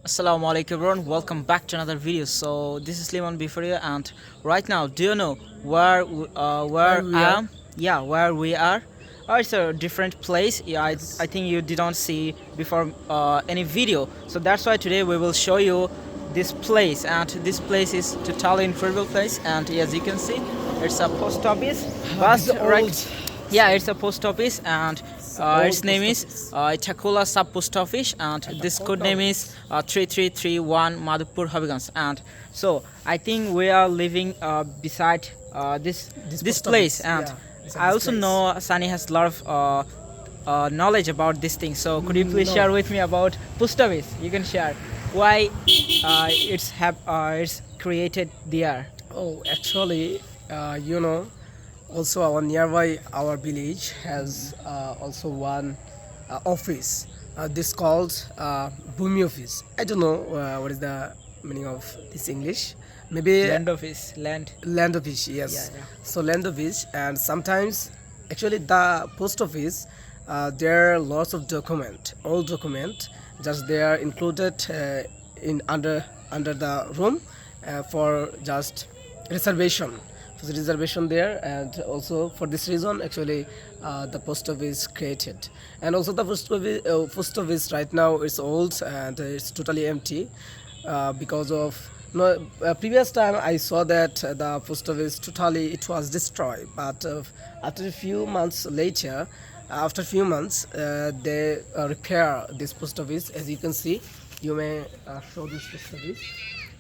Assalamu alaikum everyone, welcome back to another video. So this is Liman Bifaria, and right now, do you know where Where where we I are? am? Yeah, where we are. It's a different place. Yeah, I Yes. think you didn't see before any video. So that's why today we will show you this place, and this place is totally incredible place. And as you can see, it's a post office. This is But right, old, yeah, it's a post office, and its old name post is office. Itakula Sub Post Office, and And the this post code name is office. 3331 Madhupur Habiganj. And so I think we are living beside This this post place, office. and Yeah. It's at I this also place. know Sunny has a lot of knowledge about this thing. So could you please No. share with me about post office? You can share why it's created there. Oh, actually, you know, also our nearby our village has also one office. This called Bhumi office. I don't know what is the meaning of this English. Maybe Land office, land. land office. Yes. Yeah, yeah. So land office, and sometimes actually the post office, there are lots of document, old document, just they are included in under the room for just reservation. For the reservation there, and also for this reason, actually, the post office created, and also the post office right now is old and it's totally empty because of no previous time I saw that the post office totally it was destroyed, but after a few months later, after a few months, they repair this post office. As you can see, you may show this post office.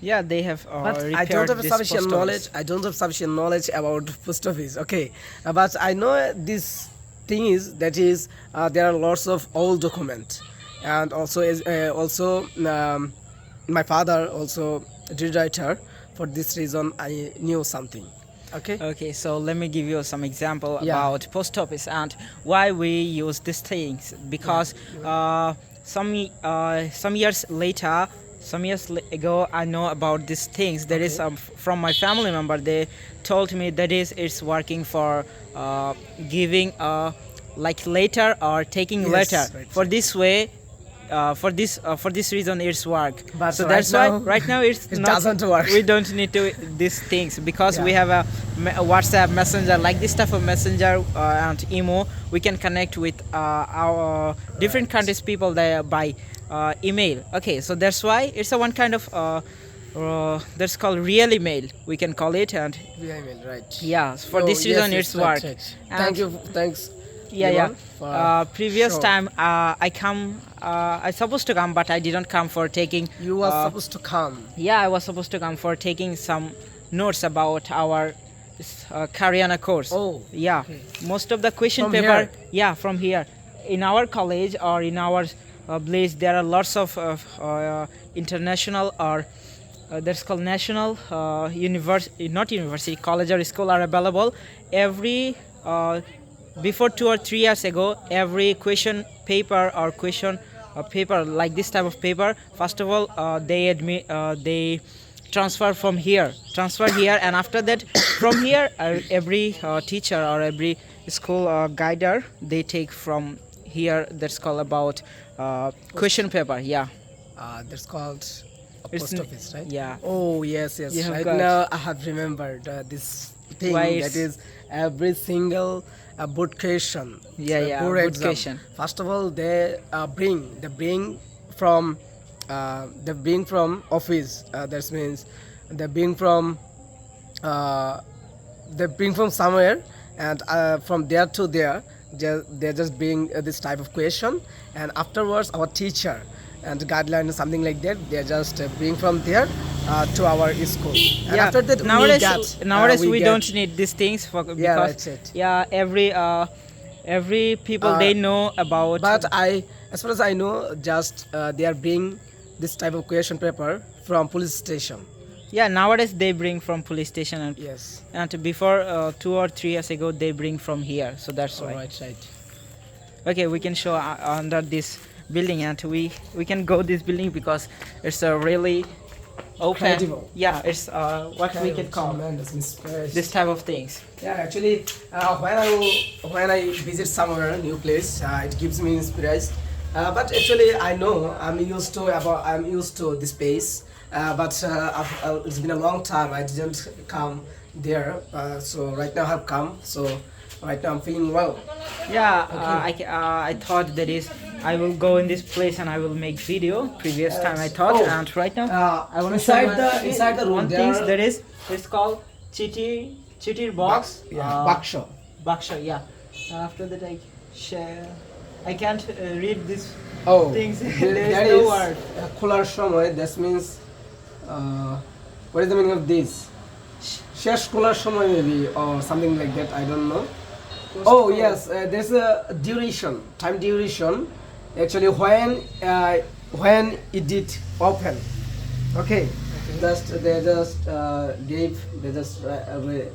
Yeah, they have But I don't repaired have this sufficient post knowledge. office. I don't have sufficient knowledge about post office. Okay, but I know this thing is that is there are lots of old document, and also my father also did writer. For this reason, I knew something. Okay. Okay, so let me give you some example Yeah. about post office and why we use these things. Because some years later, ago, I know about these things. There is Okay. from my family member. They told me that is it's working for giving like letter or taking Yes, letter. right, For right. this way, for this reason it's work. But So right that's why now, right now it's it not, doesn't work. we don't need to these things because we Yeah. have a WhatsApp messenger, like this type of messenger and emo. We can connect with our different countries people there by email. Okay, so that's why it's a one kind of that's called real email, we can call it. And Yeah, I mean, right. yeah, for Oh, this yes, reason yes, it's right, work. right. And Thank you. Thanks. yeah, yeah. Liman, for Previous show. time I supposed to come, but I didn't come for taking. You were supposed to come. Yeah, I was supposed to come for taking some notes about our Karyana course. Oh, yeah. okay. Most of the question From paper. here? Yeah, from here. In our college or in our place, there are lots of international or that's called national university, not university, college or school are available every. Before 2 or 3 years ago, every question paper or question paper like this type of paper, first of all they transfer here, and after that from here every teacher or every school guider, they take from here. That's called about question paper. Yeah, That's called a It's post n- office, right? yeah. Oh, yes, yes. You have Right got- now, I have remembered this thing Why that it's- is every single board question. Yeah, yeah, board board exam. question. First of all, they bring from office. That means they bring from uh, somewhere, and from there to there, they just bring this type of question, and afterwards our teacher and guideline or something like that, they just bring from there to our school. And Yeah, after that, nowadays we get- don't need these things because that's it. yeah, every people they know about. But as far as I know, just they are bring this type of question paper from police station. yeah, nowadays they bring from police station, Yes. and before 2 or 3 years ago they bring from here. So that's All why. right, right. Okay, we can show under this building, and we can go this building because it's a really open. Incredible. Yeah, it's what we can call Tremendous, Miss Price. this type of things. Yeah, actually, when I visit somewhere new place, it gives me inspiration But actually, I know I'm used to this place. But it's been a long time. I didn't come there. So right now I've come. So right now I'm feeling well. Yeah, I thought that is I will go in this place and I will make video. Previous time I thought, oh, and right now I want to inside the room one there thing that is it's called chitir box. Baksha. Baksha, yeah. After that I share. I can't read this Oh, things. there There is no is word. খোলার সময়. That means what is the meaning of this? শেষ খোলার সময় maybe or something like that. I don't know. Oh yes, there's a duration, time duration. Actually, when it did open, okay. They just write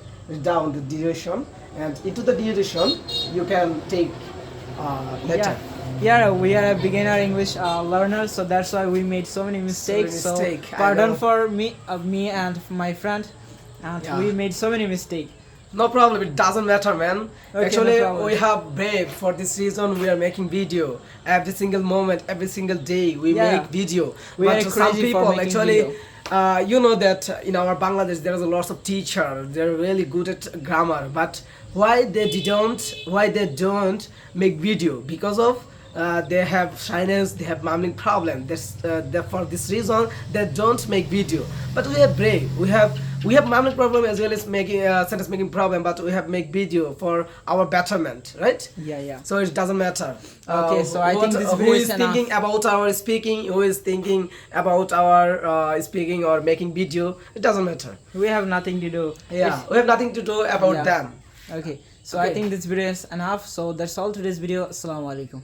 down the duration, and into the duration you can take letter. Yeah, we are a beginner English learner, so that's why we made so many mistakes. So, mistake, I pardon know. for me and my friend, and Yeah. we made so many mistakes. No problem, it doesn't matter, man. Okay, Actually, no problem. we have brave for this reason. We are making video every single moment, every single day. We Yeah. make video. We but are to crazy some for people, making actually, video. you know that in our Bangladesh there is a lot of teacher. They're really good at grammar, but why they don't make video? Because of they have shyness, they have mumbling problem. For this reason they don't make video. But we are brave. We have mumbling problem as well as making sentence making problem. But we have make video for our betterment, right? Yeah. So it doesn't matter. Okay, so I think this who video is is thinking about our speaking, who is thinking about our speaking or making video, it doesn't matter. We have nothing to do. Yeah, we have nothing to do about Yeah. them. Okay, so I Okay. think this video is enough. So that's all today's video. Assalamu alaikum.